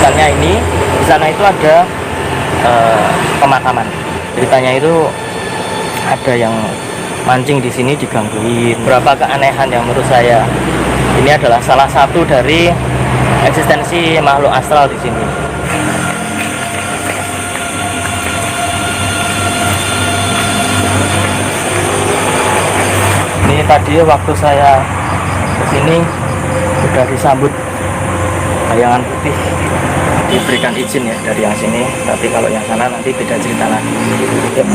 misalnya ini di sana itu ada pemakaman. Ceritanya itu ada yang mancing di sini digangguin. Berapa keanehan yang menurut saya ini adalah salah satu dari eksistensi makhluk astral di sini. Ini tadi waktu saya kesini sudah disambut bayangan putih, diberikan izin ya dari yang sini, tapi kalau yang sana nanti beda cerita lagi. Yuk.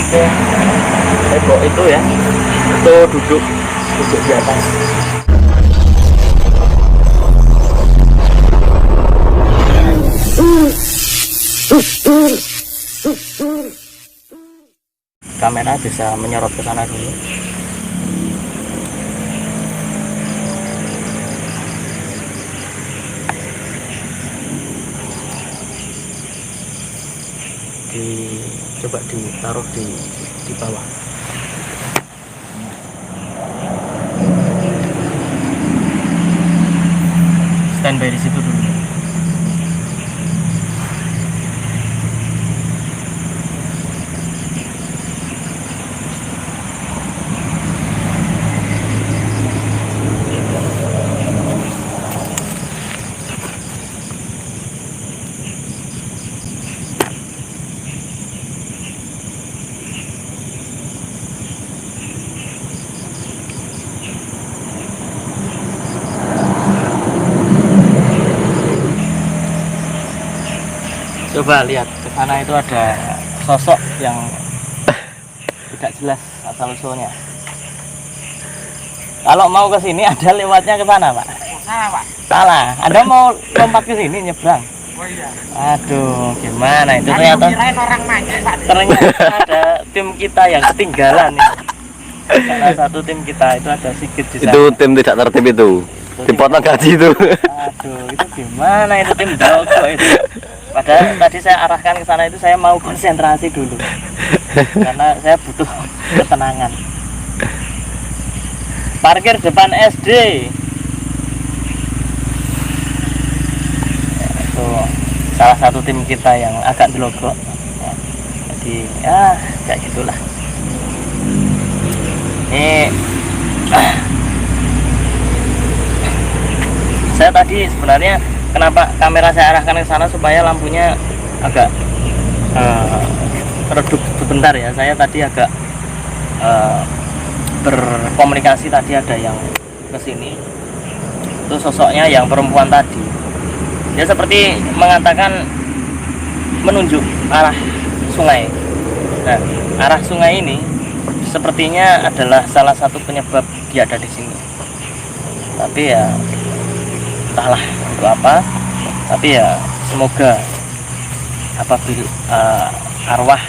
Oke, tembok itu ya, itu duduk di atas. Kamera bisa menyorot ke sana dulu. Coba ditaruh di bawah. Standby di situ dulu. Coba lihat ke sana, itu ada sosok yang tidak jelas asal usulnya. Kalau mau ke sini ada lewatnya ke sana, Pak. Salah, Pak. Salah. Anda mau lompat ke sini nyebrang. Oh iya. Aduh, gimana itu? Kirain orang mancing, Pak. Ternyata ada tim kita yang ketinggalan nih. Salah satu tim kita itu ada Sigit di sana. Itu tim tidak tertib itu. Dipotong gaji itu. Aduh, itu gimana itu tim Dogo itu? Padahal tadi saya arahkan ke sana itu saya mau konsentrasi dulu. Karena saya butuh ketenangan. Parkir depan SD. Itu salah satu tim kita yang agak delogok. Jadi ya kayak gitulah. Ini saya tadi sebenarnya kenapa kamera saya arahkan ke sana supaya lampunya agak redup sebentar ya. Saya tadi agak berkomunikasi, tadi ada yang kesini, itu sosoknya yang perempuan tadi. Dia seperti mengatakan menunjuk arah sungai. Nah, arah sungai ini sepertinya adalah salah satu penyebab dia ada di sini. Tapi ya entahlah itu apa, tapi ya semoga apabila arwah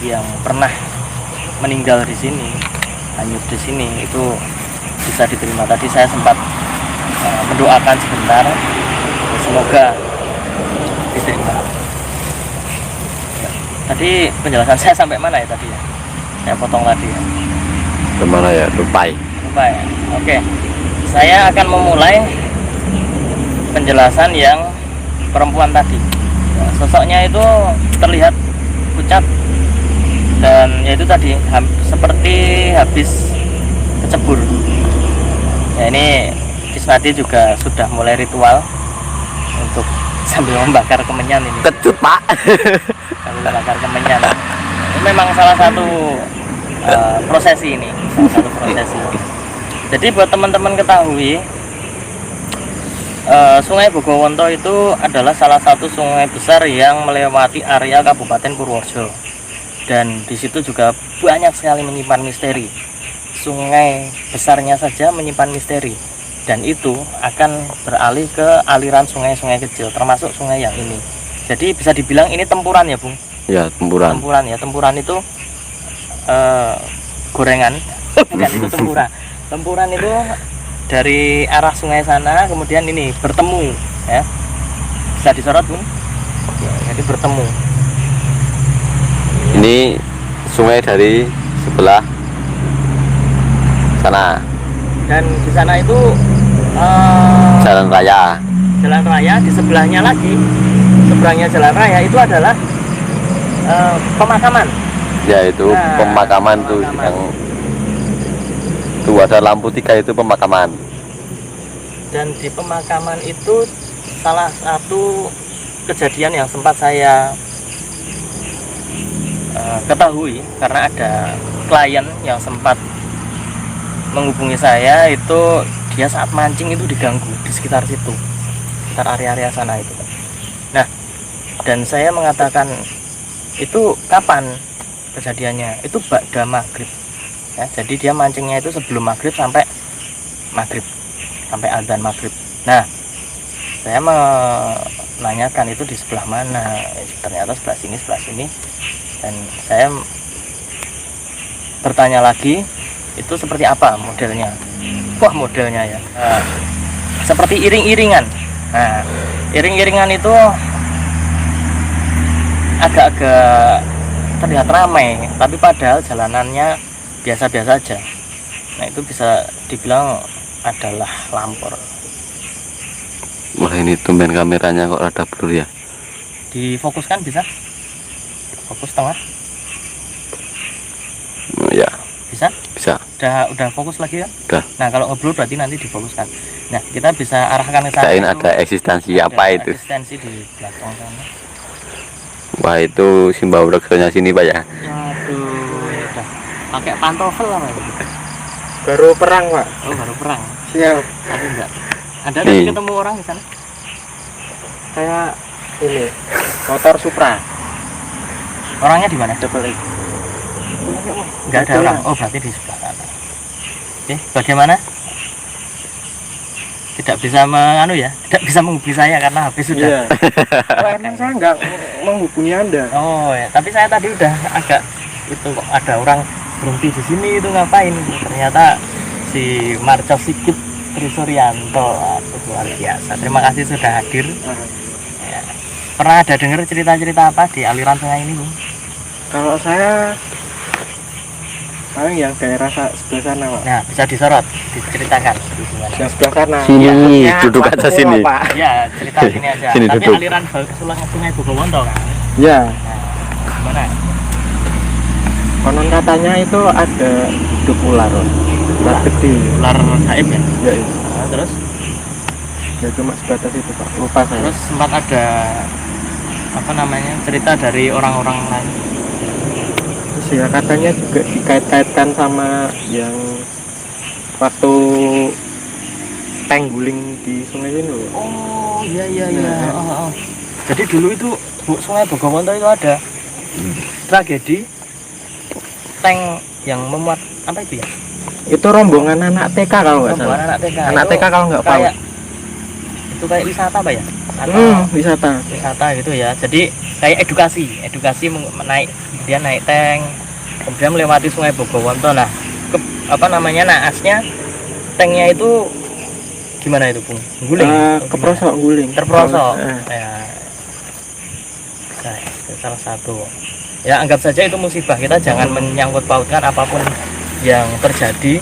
yang pernah meninggal di sini, hanyut di sini, itu bisa diterima. Tadi saya sempat mendoakan sebentar, semoga diterima. Tadi penjelasan saya sampai mana ya tadi ya? Saya potong tadi ya. Kemana ya? Tupai. Tupai. Oke, saya akan memulai penjelasan yang perempuan tadi. Sosoknya itu terlihat pucat dan yaitu tadi seperti habis kecebur. Ya, ini Kisnadi juga sudah mulai ritual untuk sambil membakar kemenyan ini. Kecut, Pak. Sambil membakar kemenyan. Ini memang salah satu prosesi ini, salah satu prosesi. Jadi buat teman-teman ketahui, Sungai Bogowonto itu adalah salah satu sungai besar yang melewati area Kabupaten Purworejo, dan di situ juga banyak sekali menyimpan misteri. Sungai besarnya saja menyimpan misteri, dan itu akan beralih ke aliran sungai-sungai kecil, termasuk sungai yang ini. Jadi bisa dibilang ini tempuran ya, Bung? Ya, tempuran. Tempuran ya, tempuran itu gorengan, bukan itu tempuran. Tempuran itu dari arah sungai sana, kemudian ini bertemu ya, bisa disorot, Bung ya, jadi bertemu. Ini sungai dari sebelah sana. Dan di sana itu Jalan raya. jalan raya, di sebelahnya lagi, seberangnya jalan raya itu adalah pemakaman. Ya itu Nah, pemakaman tuh pemakaman. yang tuh ada lampu 3 itu pemakaman. Dan di pemakaman itu salah satu kejadian yang sempat saya ketahui, karena ada klien yang sempat menghubungi saya, itu dia saat mancing itu diganggu di sekitar situ, sekitar area-area sana itu. Nah, dan saya mengatakan, itu kapan kejadiannya? Itu ba'da maghrib ya, jadi dia mancingnya itu sebelum maghrib sampai maghrib, sampai azan maghrib. Nah, saya menanyakan itu di sebelah mana, ternyata sebelah sini. Dan saya bertanya lagi, itu seperti apa modelnya? Wah, modelnya ya seperti iring-iringan. Nah, iring-iringan itu agak-agak terlihat ramai, tapi padahal jalanannya biasa-biasa aja. Nah, itu bisa dibilang adalah lampor. Wah ini tumben kameranya kok rada blur ya. Difokuskan bisa? Fokus tengah Oh, ya bisa? bisa. Udah fokus lagi ya? Udah. Nah, kalau ngeblur berarti nanti difokuskan. Nah, kita bisa arahkan ke sana. Kirain itu ada eksistensi apa itu. eksistensi di belakang sana. Wah itu Simbah Breksonya sini Pak ya. Aduh, ya udah pakai pantofel apa itu? Baru perang, Pak. Oh, baru perang. Siap. Tapi enggak. Ada Nih. tadi ketemu orang di sana? Kayak ini motor Supra Orangnya di mana? double X. Enggak ada Betul, orang. Mas. Oh, berarti di sebelah sana. Oke, bagaimana? Tidak bisa tidak bisa menghubungi saya karena HP sudah. Iya. Wah, emang saya nggak menghubungi Anda. Oh ya, tapi saya tadi udah agak itu, kok ada orang berhenti di sini itu ngapain? Ternyata si Marco Sigit Trisuryanto. Aduh, luar biasa. Terima kasih sudah hadir. Ya. Pernah ada dengar cerita-cerita apa di aliran sungai ini, Bung? Kalau saya paling yang daerah sebelah sana, Pak. Nah, bisa disorot, diceritakan di gimana? Yang sebelah sana. Sini, Maksudnya duduk waktu aja sini. Pak. Ya, cerita sini aja. Sini Tapi duduk. aliran sungai Bogowonto kan. Ya, Nah, gimana? konon katanya itu ada hidup ular, Pak. Ular gede. Ular gaib ya? Ya, iya. Nah, terus Ya cuma sebatas itu, Pak. Lupa saya. terus sempat ada apa namanya, cerita dari orang-orang lain. Terus ya katanya juga dikait-kaitkan sama yang waktu tank guling di sungai ini loh. Oh, iya. Nah. Oh. Jadi dulu itu sungai Bogowonto itu ada tragedi tank yang memuat apa itu ya? Itu rombongan anak TK kalau nggak Rombongan salah. anak TK. Anak Itu TK kalau nggak paham. itu kayak wisata apa ya? Atau Wisata. wisata gitu ya. Jadi kayak edukasi naik, dia naik tank, kemudian melewati sungai Bogowonto. Nah, naasnya tanknya itu gimana itu, Bung? Guling? Keprosok guling. Terperosok. Eh. Ya. Nah, itu salah satu. Ya, anggap saja itu musibah. Kita jangan menyangkut pautkan apapun yang terjadi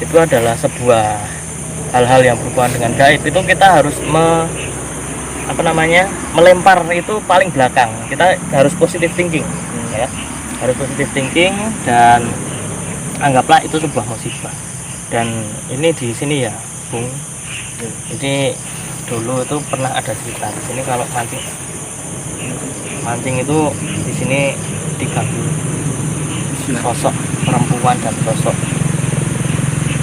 itu adalah sebuah hal-hal yang berhubungan dengan gaib. Itu kita harus melempar itu paling belakang. Kita harus positive thinking, ya. Harus positive thinking dan anggaplah itu sebuah musibah. Dan ini di sini ya, Bung. Jadi dulu itu pernah ada cerita di sini kalau mancing itu di sini diganggu sosok perempuan dan sosok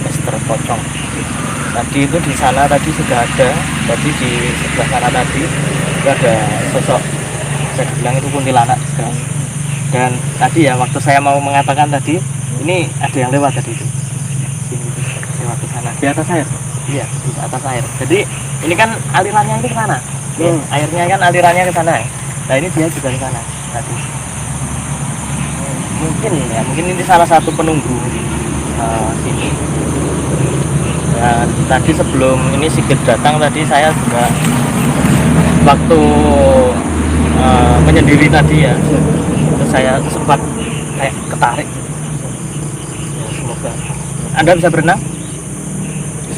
Mister Pocong. Tadi itu di sana tadi sudah ada, tadi di sebelah sana tadi itu ada sosok, saya bilang itu kuntilanak juga. Dan tadi ya waktu saya mau mengatakan tadi, ini ada yang lewat tadi itu. Sini lewat ke sana. Di atas air. Iya, di atas air. Jadi ini kan alirannya itu ke sana. Airnya kan alirannya ke sana. Nah, ini dia juga ke sana tadi. Mungkin ini salah satu penunggu sini. Dan tadi sebelum ini Sigit datang tadi, saya juga waktu menyendiri tadi ya, itu saya sempat kayak ketarik. Ya, semoga Anda bisa berenang.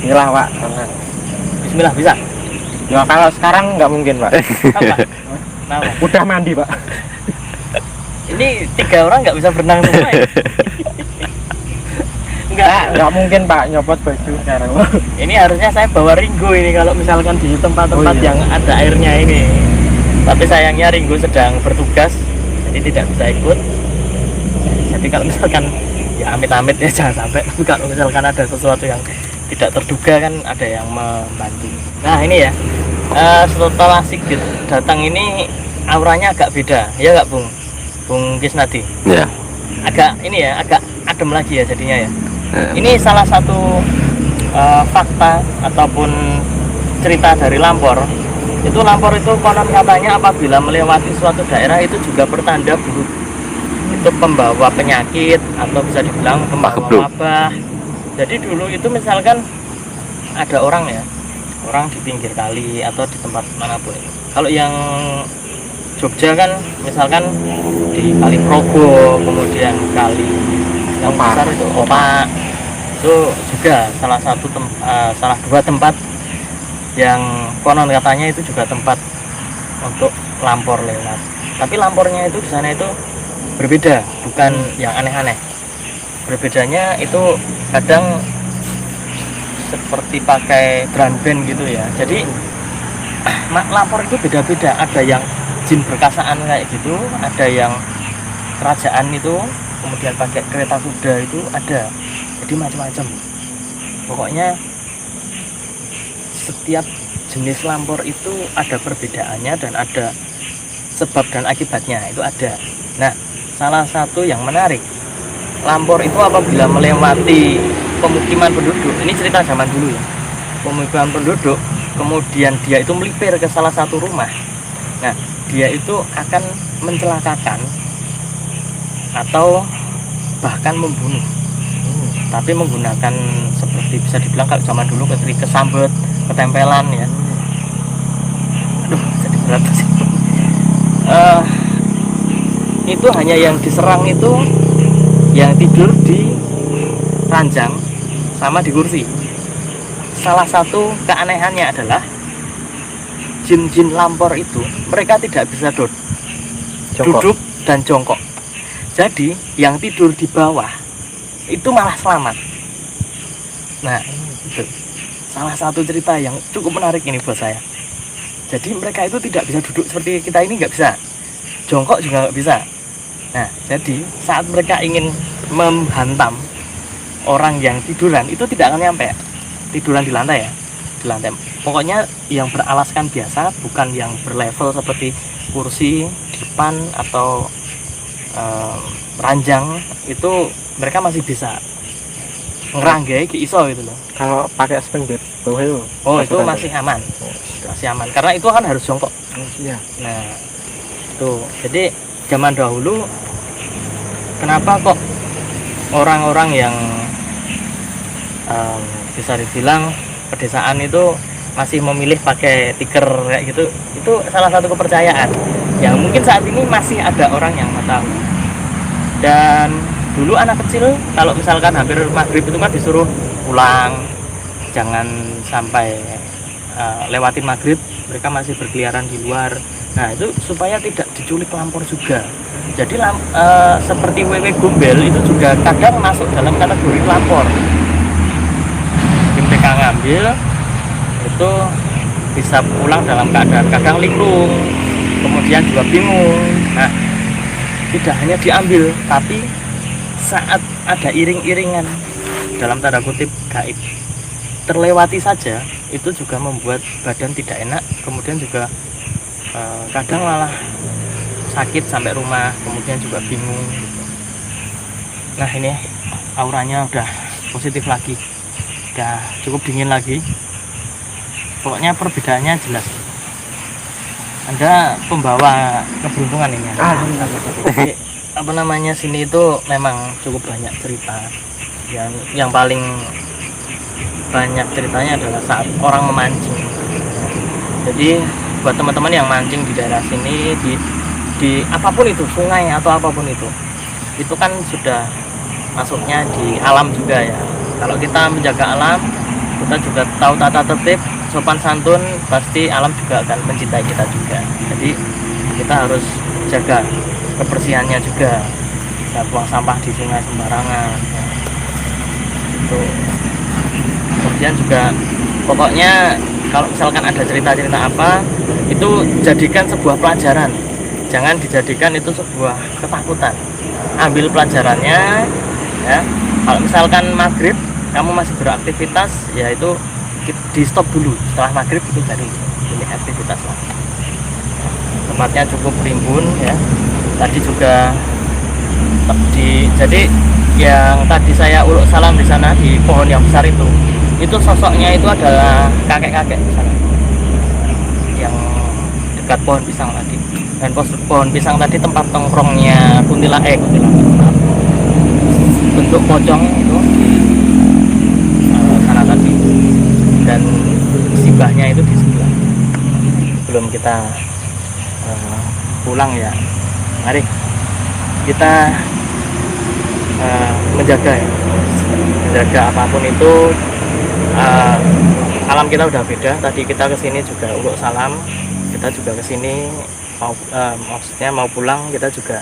Bismillah Pak. Bismillah bisa. Ya kalau sekarang nggak mungkin Pak. Apa? Kenapa? Udah mandi Pak. Ini 3 orang nggak bisa berenang semua ya? Nggak mungkin Pak nyopot baju sekarang. Ini harusnya saya bawa Ringo ini kalau misalkan di tempat-tempat Oh, iya. yang ada airnya ini. Tapi sayangnya Ringo sedang bertugas, jadi tidak bisa ikut. Jadi kalau misalkan ya amit-amit ya jangan sampai. Tapi kalau misalkan ada sesuatu yang tidak terduga kan ada yang membantu. Nah ini ya, setelah Sigit datang ini auranya agak beda, ya nggak Bung Kisnadi? Ya. Agak ini ya, agak adem lagi ya jadinya ya. Ini salah satu fakta ataupun cerita dari Lampor. Itu Lampor itu konon katanya apabila melewati suatu daerah itu juga pertanda buruk. Itu pembawa penyakit atau bisa dibilang pembawa Pakebluk. wabah. Jadi dulu itu misalkan ada orang ya, orang di pinggir kali atau di tempat manapun. Kalau yang Jogja kan misalkan di Kali Progo, kemudian kali yang Opak. besar itu Opak, itu juga salah 2 tempat yang konon katanya itu juga tempat untuk Lampor lewat. Tapi Lampornya itu di sana itu berbeda, bukan yang aneh-aneh. Berbedanya itu kadang seperti pakai drum band gitu ya. Jadi Lampor itu beda-beda, ada yang jin berkasaan kayak gitu, ada yang kerajaan itu, kemudian pakai kereta kuda itu ada. Jadi macam-macam. Pokoknya setiap jenis Lampor itu ada perbedaannya dan ada sebab dan akibatnya, itu ada. Nah, salah satu yang menarik, Lampor itu apabila melewati pemukiman penduduk, ini cerita zaman dulu ya, pemukiman penduduk, kemudian dia itu melipir ke salah satu rumah. Nah, dia itu akan mencelakakan atau bahkan membunuh, tapi menggunakan seperti bisa dibilang kalau zaman dulu kesambet, ketempelan ya. Aduh, jadi berat sih. Itu hanya yang diserang itu yang tidur di ranjang sama di kursi. Salah satu keanehannya adalah jin-jin Lampor itu mereka tidak bisa duduk dan jongkok. Jadi yang tidur di bawah itu malah selamat. Nah, itu salah satu cerita yang cukup menarik ini buat saya. Jadi mereka itu tidak bisa duduk seperti kita ini, nggak bisa. Jongkok juga nggak bisa. Nah, jadi saat mereka ingin menghantam orang yang tiduran itu tidak akan nyampe. Tiduran di lantai ya, di lantai. Pokoknya yang beralaskan biasa, bukan yang berlevel seperti kursi, dipan atau ranjang, itu mereka masih bisa ngeranggai ke iso gitu loh. Kalau pakai spring bed bawah itu. Oh, itu masih aman. Masih aman karena itu kan harus jongkok. Iya. Nah, itu. Jadi zaman dahulu kenapa kok orang-orang yang bisa dibilang pedesaan itu masih memilih pakai tikar kayak gitu, itu salah satu kepercayaan yang mungkin saat ini masih ada orang yang nggak tahu. Dan dulu anak kecil kalau misalkan hampir maghrib itu kan disuruh pulang, jangan sampai lewatin maghrib, mereka masih berkeliaran di luar. Nah, itu supaya tidak diculik Lampor juga. Jadi seperti wewe gombel itu juga kadang masuk dalam kategori Lampor. Ketika ngambil itu bisa pulang dalam keadaan kadang linglung, kemudian juga bingung. Nah, tidak hanya diambil, tapi saat ada iring-iringan dalam tanda kutip gaib terlewati saja, itu juga membuat badan tidak enak, kemudian juga kadang malah sakit sampai rumah, kemudian juga bingung gitu. Nah, ini auranya udah positif lagi, udah cukup dingin lagi. Pokoknya perbedaannya jelas. Anda pembawa keberuntungan ini. Jadi, apa namanya, sini itu memang cukup banyak cerita. Yang paling banyak ceritanya adalah saat orang memancing. Jadi buat teman-teman yang mancing di daerah sini, di apapun itu, sungai atau apapun itu kan sudah masuknya di alam juga ya. Kalau kita menjaga alam, kita juga tahu tata tertib, sopan santun, pasti alam juga akan mencintai kita juga. Jadi kita harus jaga kebersihannya juga, nggak buang sampah di sungai sembarangan ya. Itu kemudian juga pokoknya kalau misalkan ada cerita-cerita apa, itu jadikan sebuah pelajaran, jangan dijadikan itu sebuah ketakutan. Ambil pelajarannya ya. Kalau misalkan maghrib kamu masih beraktivitas, ya itu di stop dulu. Setelah maghrib itu dari ini aktivitas lagi. Tempatnya cukup rimbun ya. Tadi juga jadi yang tadi saya uluk salam di sana di pohon yang besar itu sosoknya itu adalah kakek-kakek di sana yang dekat pohon pisang tadi. Dan pohon pisang tadi tempat tongkrongnya kuntilanak, bentuk pocong itu sana tadi, dan sibahnya itu di sebelah. Belum kita pulang ya, mari kita menjaga apapun itu. Alam kita udah beda. Tadi kita kesini juga uluk salam, kita juga kesini maksudnya mau pulang kita juga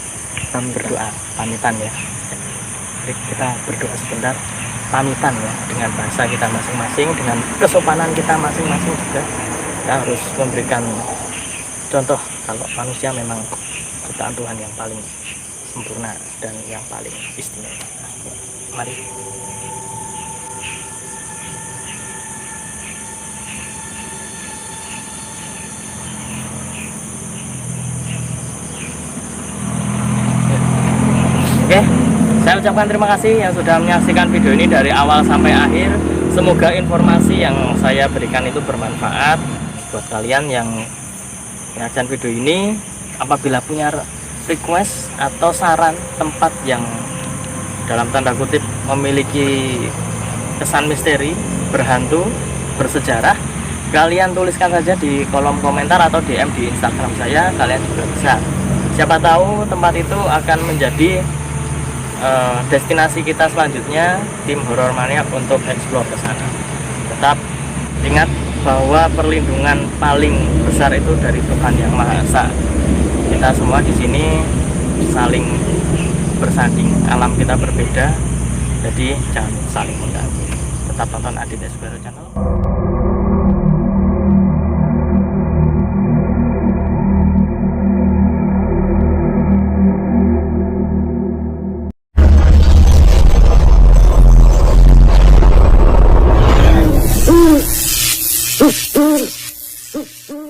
berdoa pamitan ya. Jadi kita berdoa sebentar pamitan ya, dengan bahasa kita masing-masing, dengan kesopanan kita masing-masing juga. Kita harus memberikan contoh kalau manusia memang ciptaan Tuhan yang paling sempurna dan yang paling istimewa. Mari. Oke, saya ucapkan terima kasih yang sudah menyaksikan video ini dari awal sampai akhir. Semoga informasi yang saya berikan itu bermanfaat buat kalian yang menyaksikan video ini. Apabila punya request atau saran tempat yang dalam tanda kutip memiliki kesan misteri, berhantu, bersejarah, kalian tuliskan saja di kolom komentar atau DM di Instagram saya. Kalian juga bisa, siapa tahu tempat itu akan menjadi destinasi kita selanjutnya, tim Horor Maniak, untuk eksplor ke sana. Tetap ingat bahwa perlindungan paling besar itu dari Tuhan Yang Maha Esa. Kita semua di sini saling bersanding, alam kita berbeda, jadi jangan saling mengganggu. Tetap tonton Adit Esquero Channel. Ooh.